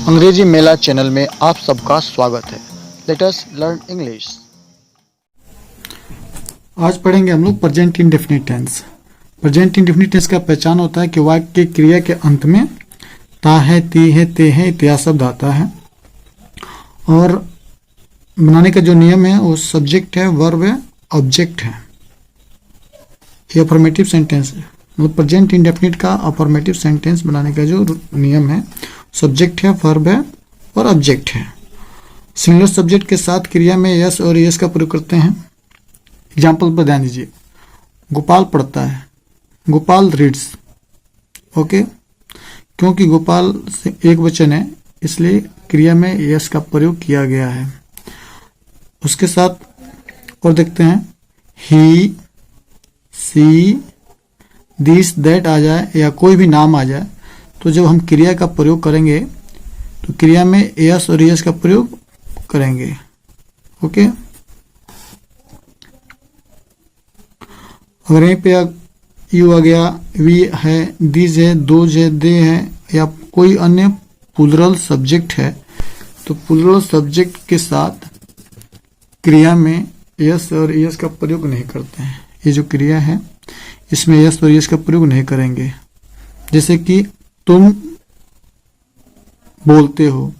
अंग्रेजी मेला चैनल में आप सबका स्वागत है। Let us learn English. आज पढ़ेंगे हम लोग present indefinite tense. Present indefinite tense का पहचान होता है कि वाक्य के क्रिया के अंत में ता है, ती है, ते है इत्यादि शब्द आता है। और बनाने का जो नियम है वो सब्जेक्ट है, वर्ब है, ऑब्जेक्ट है। ये अफर्मेटिव सेंटेंस है, मतलब प्रेजेंट इंडेफिनिट का अफर्मेटिव सेंटेंस बनाने का जो नियम है, सब्जेक्ट है, वर्ब है और ऑब्जेक्ट है। सिंगुलर सब्जेक्ट के साथ क्रिया में यस और यस का प्रयोग करते हैं। एग्जाम्पल पर ध्यान दीजिए। गोपाल पढ़ता है, गोपाल रीड्स। ओके, क्योंकि गोपाल से एक वचन है इसलिए क्रिया में यस का प्रयोग किया गया है। उसके साथ और देखते हैं, ही, सी, दिस, दैट आ जाए या कोई भी नाम आ जाए तो जब हम क्रिया का प्रयोग करेंगे तो क्रिया में यस और यस का प्रयोग करेंगे। ओके, अगर यहीं पे यू आ गया, वी है, दिस है, दोज है, दे है या कोई अन्य प्लूरल सब्जेक्ट है तो प्लूरल सब्जेक्ट के साथ क्रिया में यस और यस का प्रयोग नहीं करते हैं। ये जो क्रिया है इसमें यस और यस का प्रयोग नहीं करेंगे। जैसे कि तुम बोलते हो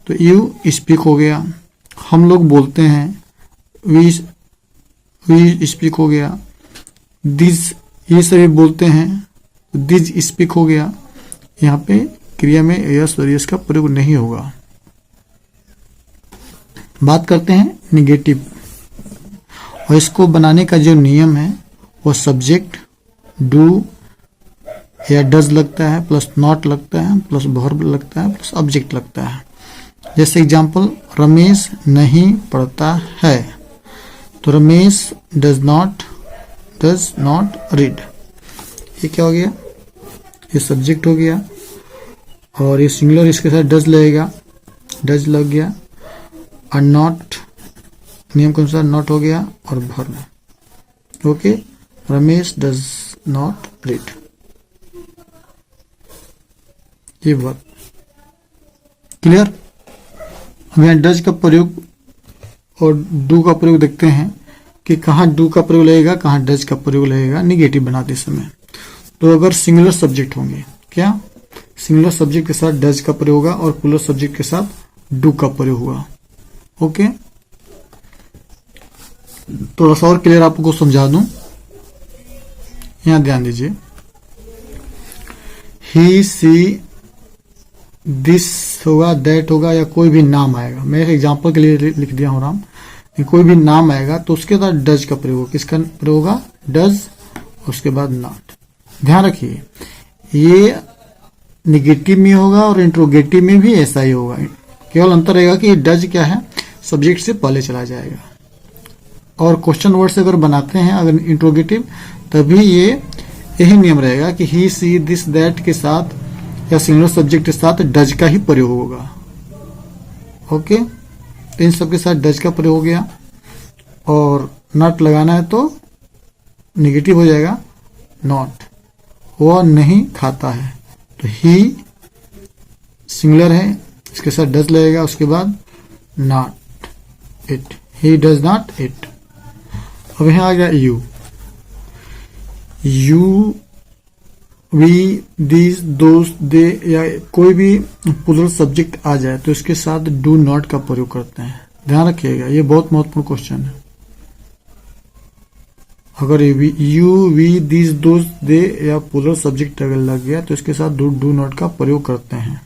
तो यू स्पीक हो गया, हम लोग बोलते हैं वी स्पीक हो गया, दिस ये सभी बोलते हैं दिस स्पीक हो गया। यहाँ पे क्रिया में यस और यस का प्रयोग नहीं होगा। बात करते हैं निगेटिव, और इसको बनाने का जो नियम है वो सब्जेक्ट डू या डज लगता है, प्लस नॉट लगता है, प्लस वर्ब लगता है, प्लस ऑब्जेक्ट लगता है। जैसे एग्जांपल, रमेश नहीं पढ़ता है तो रमेश डज नॉट रीड। ये क्या हो गया? ये सब्जेक्ट हो गया और ये सिंगुलर इसके साथ डज लगेगा, डज लग गया। और नॉट नियम के अनुसार नॉट हो गया और verb. Okay, Ramesh does not read, ये वर्ब। क्लियर? अब यहाँ डज का प्रयोग और डू का प्रयोग देखते हैं कि कहाँ डू का प्रयोग लगेगा, कहाँ डज का प्रयोग लगेगा निगेटिव बनाते समय। तो अगर सिंगुलर सब्जेक्ट होंगे, क्या सिंगुलर सब्जेक्ट के साथ डज का प्रयोग होगा और प्लूरल सब्जेक्ट के साथ डू का प्रयोग होगा। ओके, थोड़ा सा और क्लियर आपको समझा दूं, यहां ध्यान दीजिए। ही, सी, दिस होगा, दैट होगा या कोई भी नाम आएगा। मैं एक एग्जांपल के लिए लिख दिया हूं राम, कोई भी नाम आएगा तो उसके बाद डज का प्रयोग होगा। किसका प्रयोग होगा? डज, उसके बाद नॉट। ध्यान रखिए, ये निगेटिव में होगा और इंट्रोगेटिव में भी ऐसा ही होगा। केवल अंतर रहेगा कि डज क्या है, सब्जेक्ट से पहले चला जाएगा। और क्वेश्चन वर्ड से अगर बनाते हैं अगर इंट्रोगेटिव, तभी ये यही नियम रहेगा कि ही, सी, दिस, दैट के साथ या सिंगुलर सब्जेक्ट के साथ डज का ही प्रयोग होगा। ओके, तो इन सब के साथ डज का प्रयोग हो गया और नॉट लगाना है तो निगेटिव हो जाएगा नॉट। वह नहीं खाता है तो ही सिंगुलर है, इसके साथ डज लगेगा, उसके बाद not it, he does not it. अब यहां आ गया यू, यू, वी, दिस, दोस्त, दे या कोई भी प्लूरल सब्जेक्ट आ जाए तो इसके साथ डू नॉट का प्रयोग करते हैं। ध्यान रखिएगा, ये बहुत महत्वपूर्ण क्वेश्चन है। अगर यू, वी, दिस, दोस्त, दे या प्लूरल सब्जेक्ट अगर लग गया तो इसके साथ डू नॉट का प्रयोग करते हैं।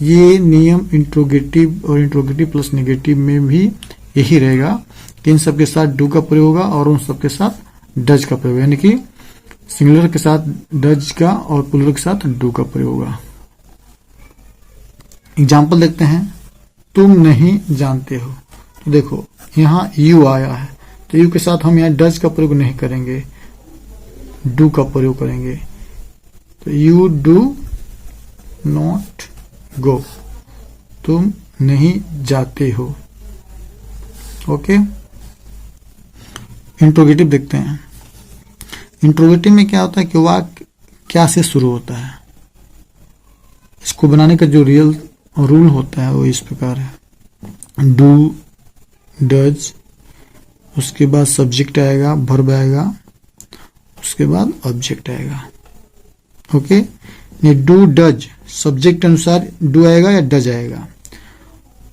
ये नियम इंट्रोगेटिव और इंट्रोगेटिव प्लस नेगेटिव में भी यही रहेगा कि इन सब के साथ डू का प्रयोग होगा और उन सब के साथ डज का प्रयोग, यानी कि सिंगुलर के साथ डज का और प्लूरल के साथ डू का प्रयोग होगा। एग्जाम्पल देखते हैं, तुम नहीं जानते हो तो देखो यहाँ यू आया है तो यू के साथ हम यहाँ डज का प्रयोग नहीं करेंगे, डू का प्रयोग करेंगे। तो यू डू नॉट गो, तुम नहीं जाते हो। ओके, इंट्रोगेटिव देखते हैं। इंट्रोगेटिव में क्या होता है कि वाक्य क्या से शुरू होता है। इसको बनाने का जो रियल रूल होता है वो इस प्रकार है। डू, डज, उसके बाद सब्जेक्ट आएगा, वर्ब आएगा, उसके बाद ऑब्जेक्ट आएगा। ओके, ये डू डज सब्जेक्ट अनुसार डू आएगा या डज आएगा,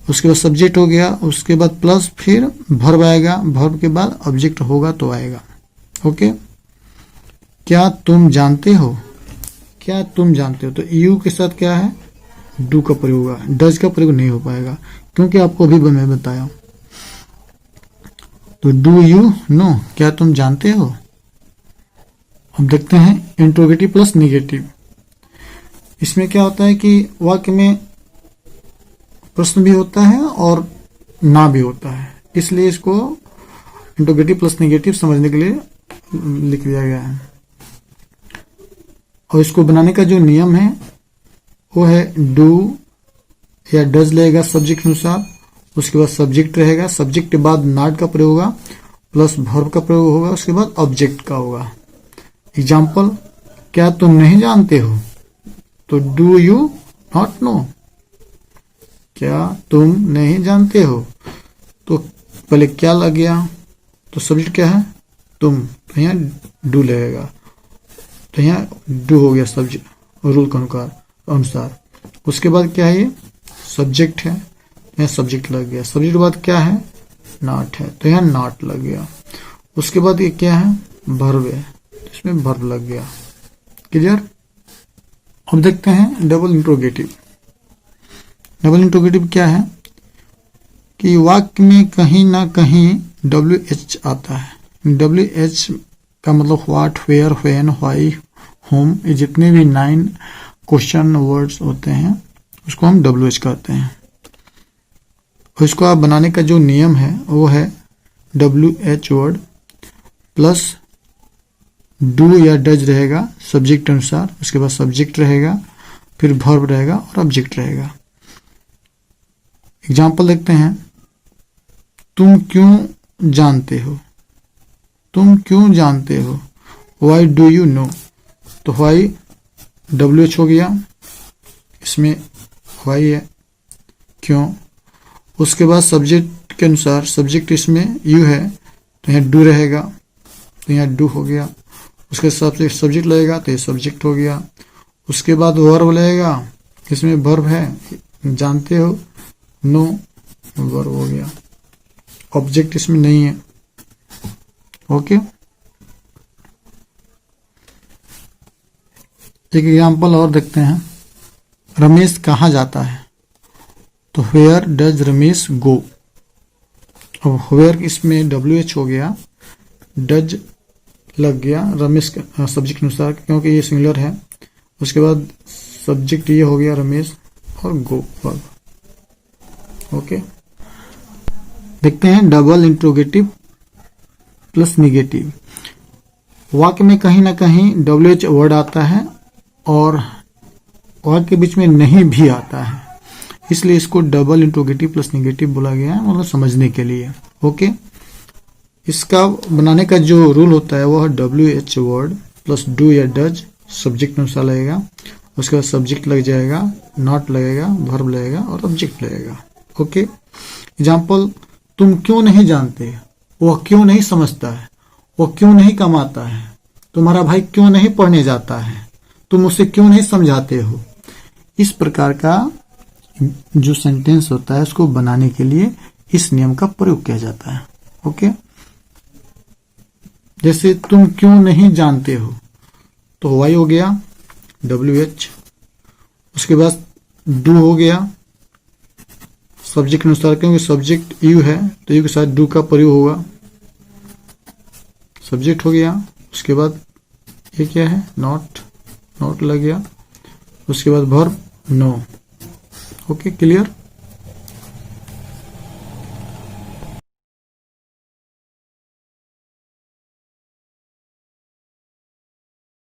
उसके बाद सब्जेक्ट हो गया, उसके बाद प्लस फिर वर्ब आएगा, वर्ब के बाद ऑब्जेक्ट होगा तो आएगा। ओके, क्या तुम जानते हो, क्या तुम जानते हो, तो यू के साथ क्या है, डू का प्रयोग होगा, डज का प्रयोग नहीं हो पाएगा क्योंकि आपको अभी मैं बताया। तो डू यू नो, क्या तुम जानते हो। अब देखते हैं इंट्रोगेटिव प्लस निगेटिव। इसमें क्या होता है कि वाक्य में प्रश्न भी होता है और ना भी होता है, इसलिए इसको इंट्रोगेटिव प्लस निगेटिव समझने के लिए लिख दिया गया है। और इसको बनाने का जो नियम है वो है डू या डज लेगा सब्जेक्ट अनुसार, उसके बाद सब्जेक्ट रहेगा, सब्जेक्ट के बाद नॉट का प्रयोग होगा, प्लस वर्ब का प्रयोग होगा, उसके बाद ऑब्जेक्ट का होगा। एग्जाम्पल, क्या तुम नहीं जानते हो, तो डू यू नॉट नो, क्या तुम नहीं जानते हो, तो पहले क्या लग गया, तो सब्जेक्ट क्या है, तुम, तो यहाँ डू लगेगा, तो यहाँ डू हो गया सब्जेक्ट रूल के अनुसार। उसके बाद क्या है, ये सब्जेक्ट है, यहाँ सब्जेक्ट लग गया, सब्जेक्ट के बाद क्या है, नॉट है, तो यहाँ नॉट लग गया। उसके बाद ये क्या है, वर्ब है, इसमें वर्ब लग गया। क्लियर। अब देखते हैं डबल इंट्रोगेटिव। डबल इंट्रोगेटिव क्या है कि वाक्य में कहीं ना कहीं WH आता है। WH का मतलब what, where, when, why, whom, ये जितने भी 9 क्वेश्चन वर्ड्स होते हैं उसको हम WH कहते हैं। और इसको आप बनाने का जो नियम है वो है WH वर्ड प्लस डू या डज रहेगा सब्जेक्ट अनुसार, उसके बाद सब्जेक्ट रहेगा, फिर वर्ब रहेगा और ऑब्जेक्ट रहेगा। एग्जाम्पल देखते हैं, तुम क्यों जानते हो, तुम क्यों जानते हो, वाई डू यू नो, तो वाई WH हो गया, इसमें वाई है, क्यों। उसके बाद सब्जेक्ट के अनुसार, सब्जेक्ट इसमें यू है तो यहाँ डू रहेगा, तो यहाँ डू हो गया। उसके साथ सब्जेक्ट लगेगा तो ये सब्जेक्ट हो गया। उसके बाद वर्ब लगेगा, इसमें वर्ब है, जानते हो, नो, वर्ब हो गया। ऑब्जेक्ट इसमें नहीं है। ओके, एक एग्जाम्पल और देखते हैं, रमेश कहाँ जाता है, तो वेयर डज रमेश गो। अब वेयर इसमें WH हो गया, डज लग गया रमेश का सब्जेक्ट अनुसार क्योंकि ये सिंगुलर है। उसके बाद सब्जेक्ट ये हो गया रमेश और गो वर्ब। ओके, देखते हैं डबल इंट्रोगेटिव प्लस निगेटिव। वाक्य में कहीं ना कहीं WH वर्ड आता है और वाक्य के बीच में नहीं भी आता है, इसलिए इसको डबल इंट्रोगेटिव प्लस निगेटिव बोला गया है, मतलब समझने के लिए। ओके, इसका बनाने का जो रूल होता है वो है WH वर्ड प्लस डू या डज सब्जेक्ट अनुसार लगेगा, उसके बाद सब्जेक्ट लग जाएगा, नॉट लगेगा, वर्ब लगेगा और ऑब्जेक्ट लगेगा। ओके, एग्जाम्पल, तुम क्यों नहीं जानते, वह क्यों नहीं समझता है, वह क्यों नहीं कमाता है, तुम्हारा भाई क्यों नहीं पढ़ने जाता है, तुम उसे क्यों नहीं समझाते हो। इस प्रकार का जो सेंटेंस होता है उसको बनाने के लिए इस नियम का प्रयोग किया जाता है। ओके, जैसे तुम क्यों नहीं जानते हो, तो वाई हो गया WH, उसके बाद डू हो गया सब्जेक्ट अनुसार क्योंकि सब्जेक्ट यू है तो यू के साथ डू का प्रयोग होगा, सब्जेक्ट हो गया। उसके बाद ये क्या है, नॉट, नॉट लग गया, उसके बाद वर्ब नो। Okay, clear.